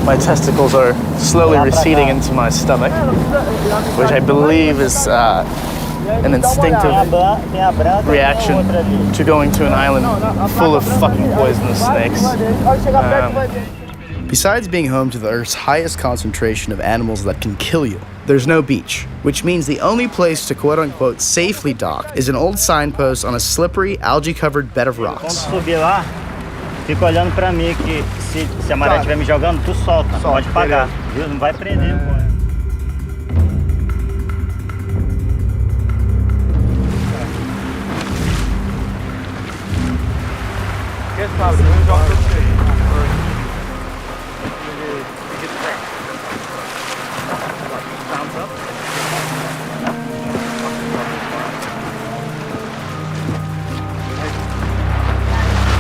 My testicles are slowly receding into my stomach, which I believe is an instinctive reaction to going to an island full of fucking poisonous snakes. Besides being home to the Earth's highest concentration of animals that can kill you, there's no beach, which means the only place to quote-unquote safely dock is an old signpost on a slippery, algae-covered bed of rocks. Fica olhando pra mim que se a maré estiver me jogando, tu solta, pode pagar, viu? Não vai prender, pô.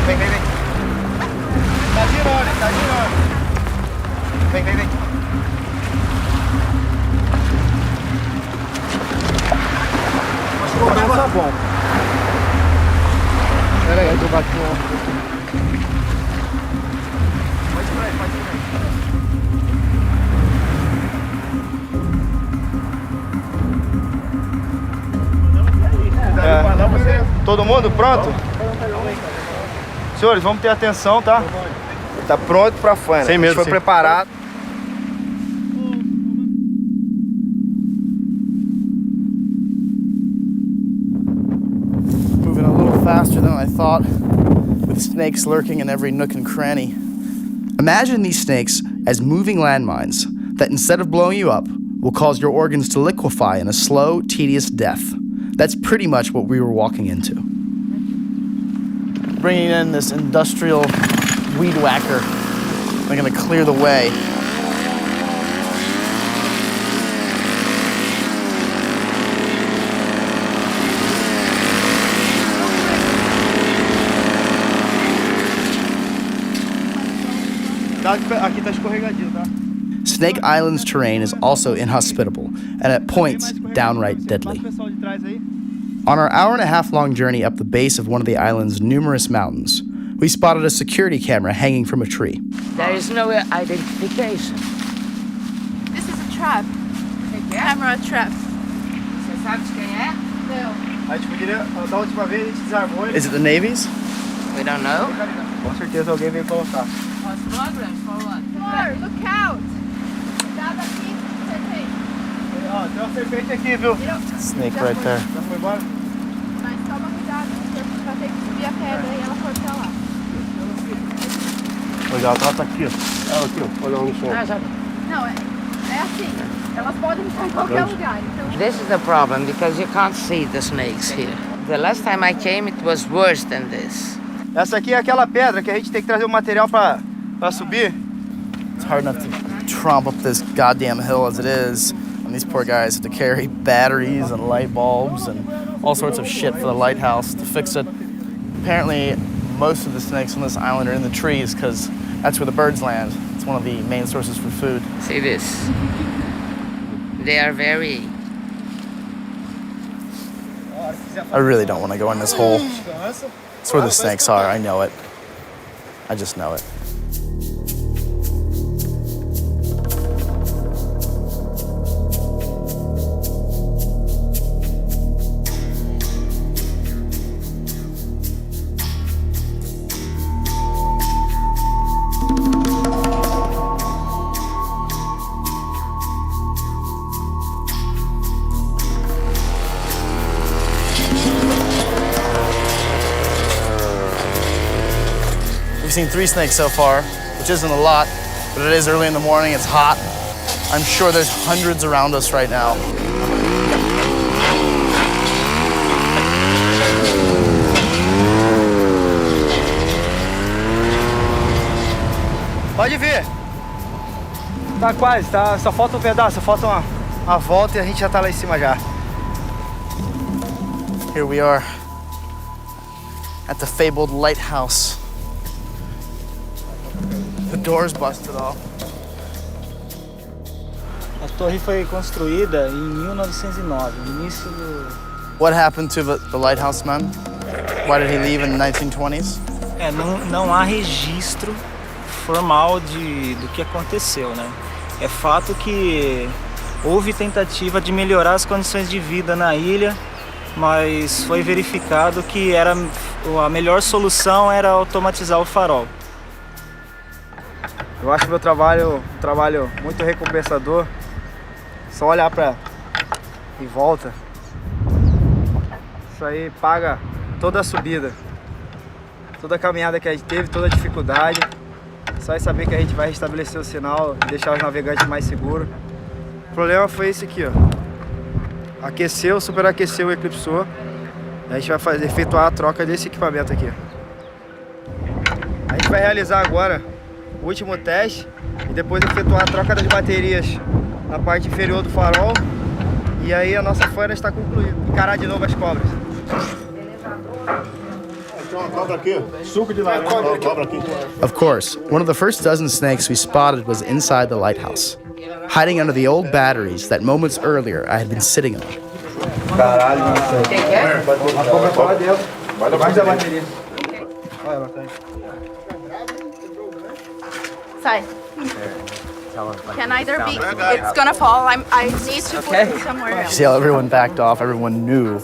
Vem, vem, vem. Tá girando, tá girando. Vem, vem, vem. Acho que começa bom. Pera aí, eu tô batendo. Pode ir, pode ir. Todo mundo pronto? Senhores, vamos ter atenção, tá? Tá pronto pra fora. Sem medo, a gente foi preparado. Moving a little faster than I thought, with snakes lurking in every nook and cranny. Imagine these snakes as moving landmines that, instead of blowing you up, will cause your organs to liquefy in a slow, tedious death. That's pretty much what we were walking into. Bringing in this industrial weed whacker. They're gonna clear the way. Aqui tá escorregadio, tá? Snake Island's terrain is also inhospitable, and at points, downright deadly. On our hour-and-a-half-long journey up the base of one of the island's numerous mountains, we spotted a security camera hanging from a tree. There is no identification. This is a trap. Camera trap. Você sabe quem é? No. A gente poderia, da última vez a gente desarmou ele. Is it the Navy's? We don't know. Com certeza alguém veio colocar. What's the program? For what? Flor, look out! Cuidado aqui, serpente. Ó, tem uma serpente aqui, viu? Snake right there. Já foi embora? Mas toma cuidado, você vai ter que subir a pedra e ela for pra lá. Legal, ela tá aqui, ó. Ela aqui, ó. Olha o som. Não, é assim. Elas podem estar em qualquer lugar. Então... This is the problem because you can't see the snakes here. The last time I came, it was worse than this. Essa aqui é aquela pedra que a gente tem que trazer o material pra subir. It's hard enough to tromp up this goddamn hill as it is. And these poor guys have to carry batteries and light bulbs and all sorts of shit for the lighthouse to fix it. Apparently, most of the snakes on this island are in the trees because that's where the birds land. It's one of the main sources for food. See this? They are very... I really don't want to go in this hole. It's where the snakes are, I know it. I just know it. We've seen 3 snakes so far, which isn't a lot, but it is early in the morning, it's hot. I'm sure there's hundreds around us right now. Pode vir. Tá quase, tá, só falta um pedaço, só falta uma volta e a gente já tá lá em cima já. Here we are at the fabled lighthouse. The door's busted off. A torre foi construída em 1909, no início do... What happened to the lighthouse man? Why did he leave in the 1920s? Não há registro formal do que aconteceu, né? É fato que houve tentativa de melhorar as condições de vida na ilha, mas foi verificado que a melhor solução era automatizar o farol. Eu acho meu trabalho um trabalho muito recompensador. Só olhar em volta. Isso aí paga toda a subida, toda a caminhada que a gente teve, toda a dificuldade. Só é saber que a gente vai restabelecer o sinal e deixar os navegantes mais seguros. O problema foi esse aqui, ó. Aqueceu, superaqueceu, eclipsou. A gente vai efetuar a troca desse equipamento aqui. A gente vai realizar agora o último teste e depois efetuar a troca das baterias na parte inferior do farol. E aí a nossa faina está concluída. Encarar de novo as cobras. Of course, one of the first dozen snakes we spotted was inside the lighthouse, hiding under the old batteries that moments earlier I had been sitting on. Caralho, não sei. A cobra tá lá dentro. Mais da bateria. Olha, ela tá aí. Sai. Can either be. It's gonna fall. I need to put it somewhere else. See how everyone backed off? Everyone knew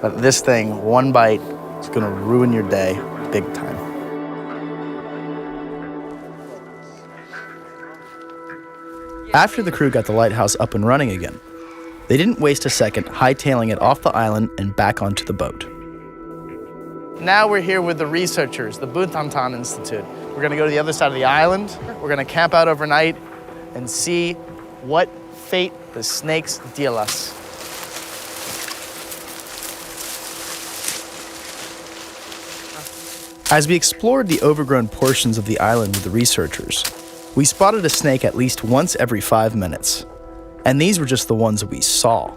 that this thing, one bite, is gonna ruin your day big time. After the crew got the lighthouse up and running again, they didn't waste a second hightailing it off the island and back onto the boat. Now we're here with the researchers, the Buntantan Institute. We're gonna go to the other side of the island. We're gonna camp out overnight and see what fate the snakes deal us. As we explored the overgrown portions of the island with the researchers, we spotted a snake at least once every 5 minutes. And these were just the ones we saw.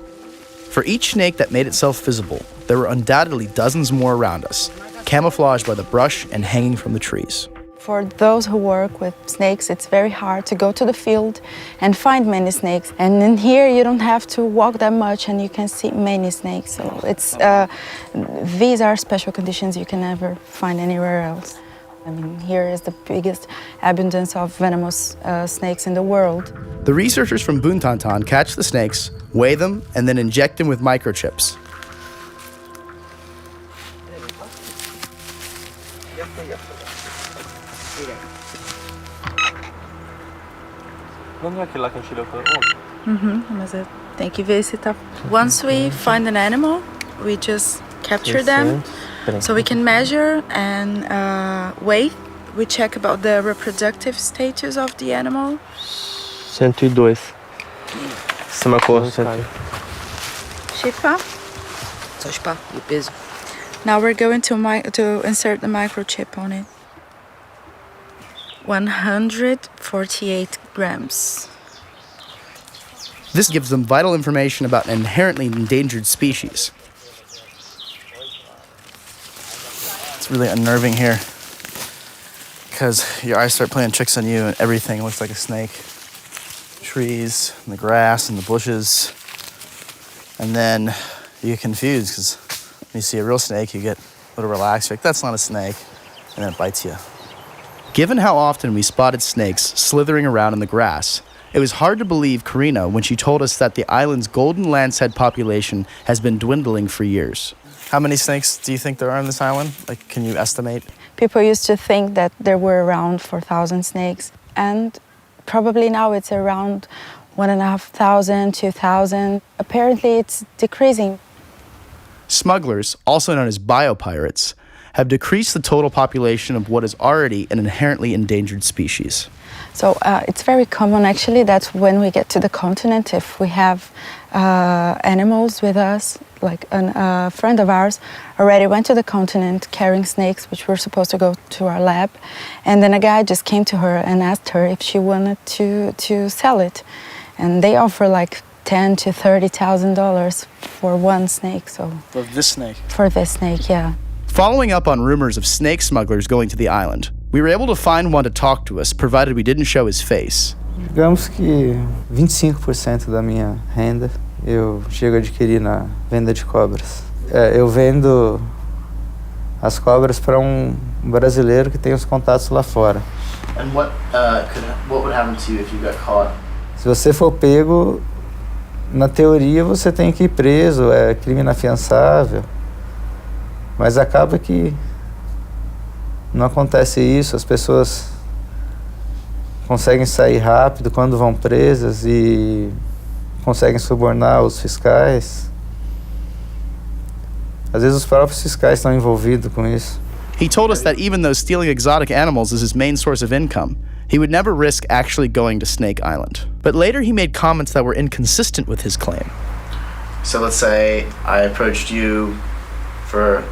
For each snake that made itself visible, there were undoubtedly dozens more around us, camouflaged by the brush and hanging from the trees. For those who work with snakes, it's very hard to go to the field and find many snakes. And in here, you don't have to walk that much and you can see many snakes. So these are special conditions you can never find anywhere else. I mean, here is the biggest abundance of venomous snakes in the world. The researchers from Buntantan catch the snakes, weigh them, and then inject them with microchips. Mas tem que ver se tá. Once we find an animal, we just capture them, so we can measure and weigh. We check about the reproductive status of the animal. 102. Você marcou 102. Chipa. Só chupar o peso. Now we're going to insert the microchip on it. 148 grams. This gives them vital information about an inherently endangered species. It's really unnerving here because your eyes start playing tricks on you and everything looks like a snake. Trees and the grass and the bushes. And then you get confused because when you see a real snake, you get a little relaxed. You're like, that's not a snake. And then it bites you. Given how often we spotted snakes slithering around in the grass, it was hard to believe Karina when she told us that the island's golden lancehead population has been dwindling for years. How many snakes do you think there are on this island? Like, can you estimate? People used to think that there were around 4,000 snakes, and probably now it's around 1,500, 2,000. Apparently it's decreasing. Smugglers, also known as biopirates, have decreased the total population of what is already an inherently endangered species. So it's very common, actually, that when we get to the continent, if we have animals with us, like a friend of ours already went to the continent carrying snakes, which were supposed to go to our lab. And then a guy just came to her and asked her if she wanted to sell it. And they offer like $10,000 to $30,000 for one snake. So For this snake? For this snake, yeah. Following up on rumors of snake smugglers going to the island, we were able to find one to talk to us, provided we didn't show his face. Digamos que 25% da minha renda eu chego a adquirir na venda de cobras. Eu vendo as cobras para um brasileiro que tem os contatos lá fora. And what would happen to you if you got caught? Se você for pego, na teoria você tem que ir preso, é crime inafiançável. Mas acaba que não acontece isso, as pessoas conseguem sair rápido quando vão presas e conseguem subornar os fiscais. Às vezes os próprios fiscais estão envolvidos com isso. He told us that even though stealing exotic animals is his main source of income, he would never risk actually going to Snake Island. But later he made comments that were inconsistent with his claim. So let's say I approached you for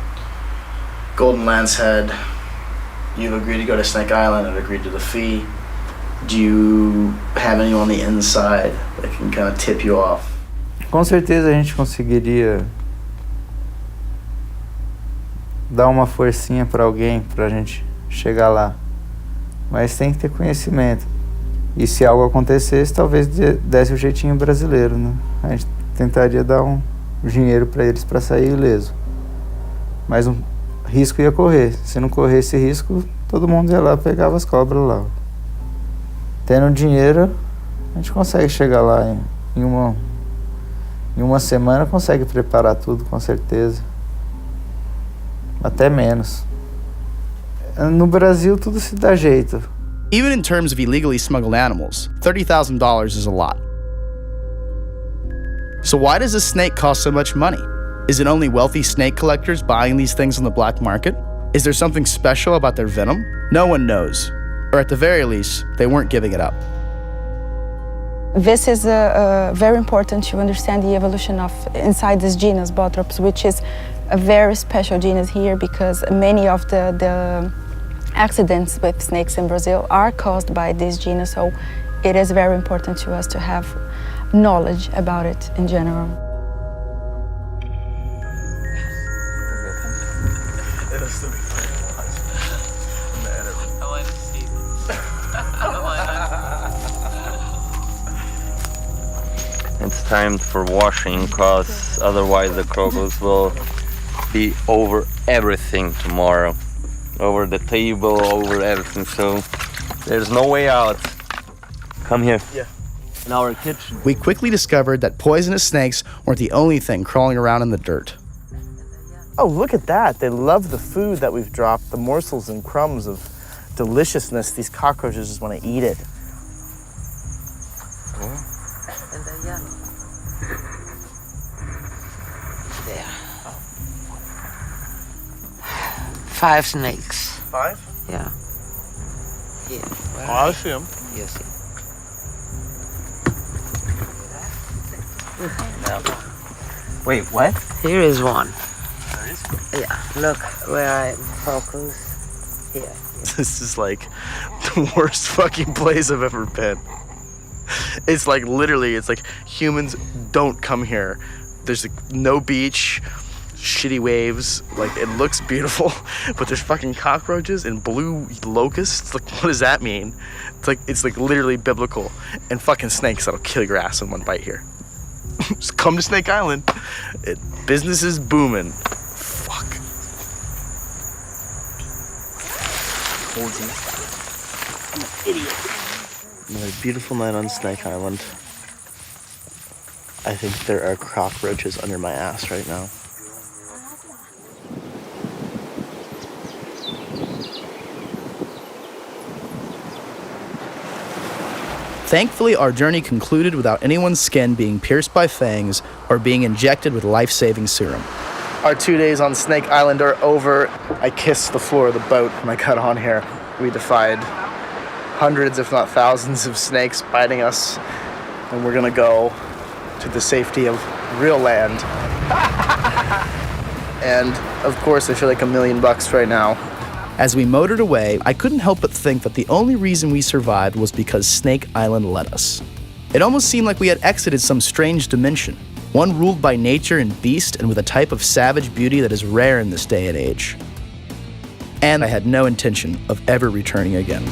Golden Lance Head. You've agreed to go to Snake Island and agreed to the fee. Do you have anyone on the inside that can kind of tip you off? Com certeza a gente conseguiria dar uma forcinha para alguém, para a gente chegar lá. Mas tem que ter conhecimento. E se algo acontecesse, talvez desse o jeitinho brasileiro, né? A gente tentaria dar um dinheiro para eles para sair ileso. Mas um risco ia correr. Se não corresse risco, todo mundo ia lá e pegava as cobras lá. Tendo dinheiro, a gente consegue chegar lá em uma semana, consegue preparar tudo, com certeza. Até menos. No Brasil, tudo se dá jeito. Even in terms of illegally smuggled animals, $30,000 is a lot. So why does a snake cost so much money? Is it only wealthy snake collectors buying these things on the black market? Is there something special about their venom? No one knows. Or at the very least, they weren't giving it up. This is very important to understand the evolution of inside this genus, Bothrops, which is a very special genus here because many of the accidents with snakes in Brazil are caused by this genus, so it is very important to us to have knowledge about it in general. It's time for washing, cause otherwise the crocodiles will be over everything tomorrow. Over the table, over everything, so there's no way out. Come here. Yeah. In our kitchen. We quickly discovered that poisonous snakes weren't the only thing crawling around in the dirt. Oh, look at that. They love the food that we've dropped, the morsels and crumbs of deliciousness. These cockroaches just want to eat it. There. 5 snakes. 5? Yeah. Here. Oh, I see them. Yes. Wait, what? Here is one. Yeah, look where I focus. Here. This is like the worst fucking place I've ever been. It's like literally, it's like humans don't come here. There's like no beach, shitty waves. Like it looks beautiful, but there's fucking cockroaches and blue locusts. Like what does that mean? It's like literally biblical, and fucking snakes that'll kill your ass in one bite here. Just come to Snake Island. Business is booming. Fuck. I'm an idiot. Another beautiful night on Snake Island. I think there are cockroaches under my ass right now. Thankfully, our journey concluded without anyone's skin being pierced by fangs or being injected with life-saving serum. Our 2 days on Snake Island are over. I kissed the floor of the boat when I got on here. We defied hundreds, if not thousands, of snakes biting us, and we're gonna go to the safety of real land. And of course, I feel like $1 million right now. As we motored away, I couldn't help but think that the only reason we survived was because Snake Island let us. It almost seemed like we had exited some strange dimension, one ruled by nature and beast and with a type of savage beauty that is rare in this day and age. And I had no intention of ever returning again.